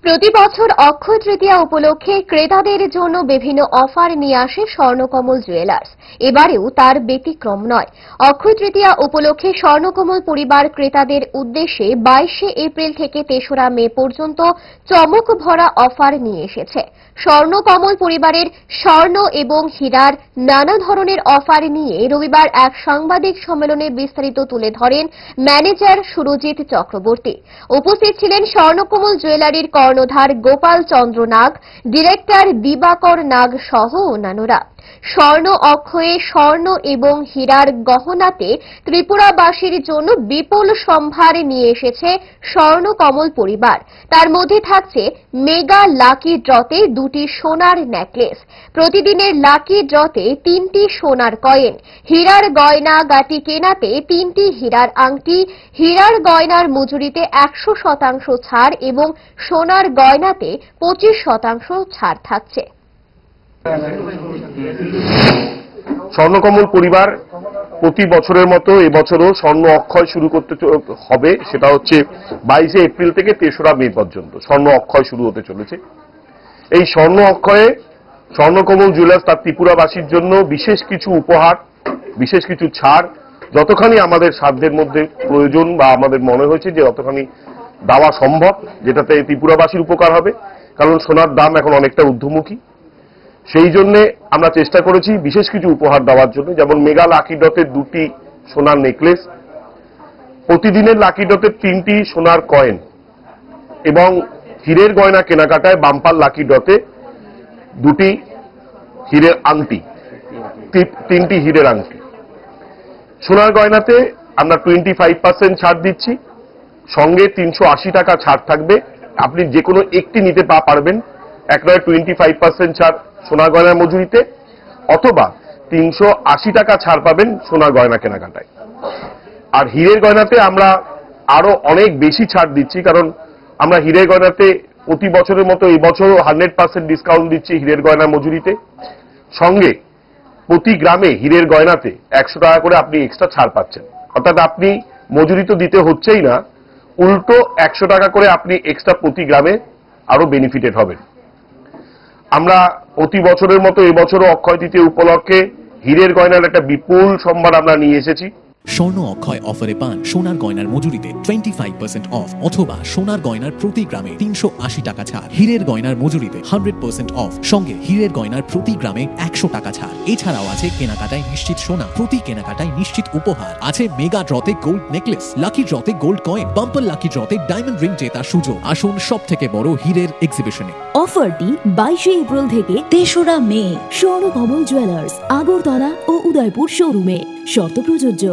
প্রতি বছর অক্ষয় তৃতীয়া উপলক্ষে ক্রেতাদের জন্য বিভিন্ন অফার নিয়ে আসে স্বর্ণকমল জুয়েলার্স। এবারেও তার ব্যতিক্রম নয়। অক্ষয় তৃতীয়া উপলক্ষে স্বর্ণকমল পরিবার ক্রেতাদের উদ্দেশ্যে 22শে এপ্রিল থেকে 3রা মে পর্যন্ত চমক ভরা অফার নিয়ে এসেছে। স্বর্ণকমল পরিবারের স্বর্ণ এবং হীরার নানা ধরনের অফার নিয়ে রবিবার এক সাংবাদিক সম্মেলনে বিস্তারিত তুলে ধরেন ম্যানেজার সুরজিৎ চক্রবর্তী। উপস্থিত ছিলেন স্বর্ণকমল জুয়েলারির কর্ণধার গোপাল চন্দ্র নাগ, ডিরেক্টর দিবাকর নাগ সহ অন্যান্যরা। স্বর্ণ অক্ষয়ে স্বর্ণ এবং হীরার গহনাতে ত্রিপুরাবাসীর জন্য বিপুল সম্ভার নিয়ে এসেছে স্বর্ণকমল পরিবার। তার মধ্যে থাকছে মেগা লাকি ড্রতে 2টি সোনার নেকলেস, প্রতিদিনের লাকি ড্রতে 3টি সোনার কয়েন, হীরার গয়না গাটি কেনাতে 3টি হীরার আংটি, হীরার গয়নার মজুরিতে 100% ছাড় এবং সোনার গয়নাতে 25% ছাড় থাকছে। স্বর্ণকমল পরিবার প্রতি বছরের মতো এবছরও স্বর্ণ অক্ষয় শুরু করতে হবে। সেটা হচ্ছে 22শে এপ্রিল থেকে 3রা মে পর্যন্ত স্বর্ণ অক্ষয় শুরু হতে চলেছে। এই স্বর্ণ অক্ষয়ে স্বর্ণকমল জুয়েলার্স তার ত্রিপুরাবাসীর জন্য বিশেষ কিছু উপহার, বিশেষ কিছু ছাড়, যতখানি আমাদের সাধ্যের মধ্যে প্রয়োজন বা আমাদের মনে হয়েছে যে যতখানি দেওয়া সম্ভব, যেটাতে ত্রিপুরাবাসীর উপকার হবে। কারণ সোনার দাম এখন অনেকটা ঊর্ধ্বমুখী। সেই জন্য আমরা চেষ্টা করেছি বিশেষ কিছু উপহার দেওয়ার জন্য, যেমন মেগা লাকি ড্রতে 2টি সোনার নেকলেস, প্রতিদিনের লাকি ড্রতে 3টি সোনার কয়েন এবং হীরের গয়না কেনাকাটায় বাম্পার লাকি ড্রতে 2টি হীরের আংটি, 3টি হীরের আংটি। সোনার গয়নাতে আমরা 25% ছাড় দিচ্ছি, সঙ্গে 380 টাকা ছাড় থাকবে। আপনি যে কোনো একটি নিতে পারবেন। এক নয় 25% ছাড় সোনার গয়নার মজুরিতে, অথবা 380 টাকা ছাড় পাবেন সোনার গয়না কেনাকাটায়। আর হীরের গয়নাতে আমরা আরো অনেক বেশি ছাড় দিচ্ছি, কারণ আমরা হীরের গয়নাতে প্রতি বছরের মতো এই বছরও 100% ডিসকাউন্ট দিচ্ছি হীরের গয়নার মজুরিতে। সঙ্গে প্রতি গ্রামে হীরের গয়নাতে 100 টাকা করে আপনি এক্সট্রা ছাড় পাচ্ছেন। অর্থাৎ আপনি মজুরি তো দিতে হচ্ছেই না, উল্টো 100 টাকা করে আপনি এক্সট্রা প্রতি গ্রামে আরো বেনিফিটেড হবেন। আমরা প্রতি বছরের মতো এবছরও অক্ষয় তৃতীয়া উপলক্ষে হীরের গয়নার একটা বিপুল সম্ভার আমরা নিয়ে এসেছি। স্বর্ণ অক্ষয় অফারে পান সোনার গয়নার মজুরিতে 25% অফ, অথবা সোনার গয়নার প্রতি গ্রামে 380 টাকা ছাড়, হীরের গয়নার মজুরিতে 100% অফ, সঙ্গে হীরের গয়নার প্রতি গ্রামে 100 টাকা ছাড়। এছাড়াও আছে কেনাকাটায় নিশ্চিত সোনা, প্রতি কেনাকাটায় নিশ্চিত উপহার, আছে মেগা ড্রতে গোল্ড নেকলেস, লাকি ড্রতে গোল্ড কয়েন, বাম্পার লাকি ড্রতে ডায়মন্ড রিং জেতার সুযোগ। আসুন সব থেকে বড় হীরের এক্সিবিশনে। অফারটি 22শে এপ্রিল থেকে 3রা মে স্বর্ণকমল জুয়েলার্স, আগরতলা ও উদয়পুর শোরুমে। শর্ত প্রযোজ্য।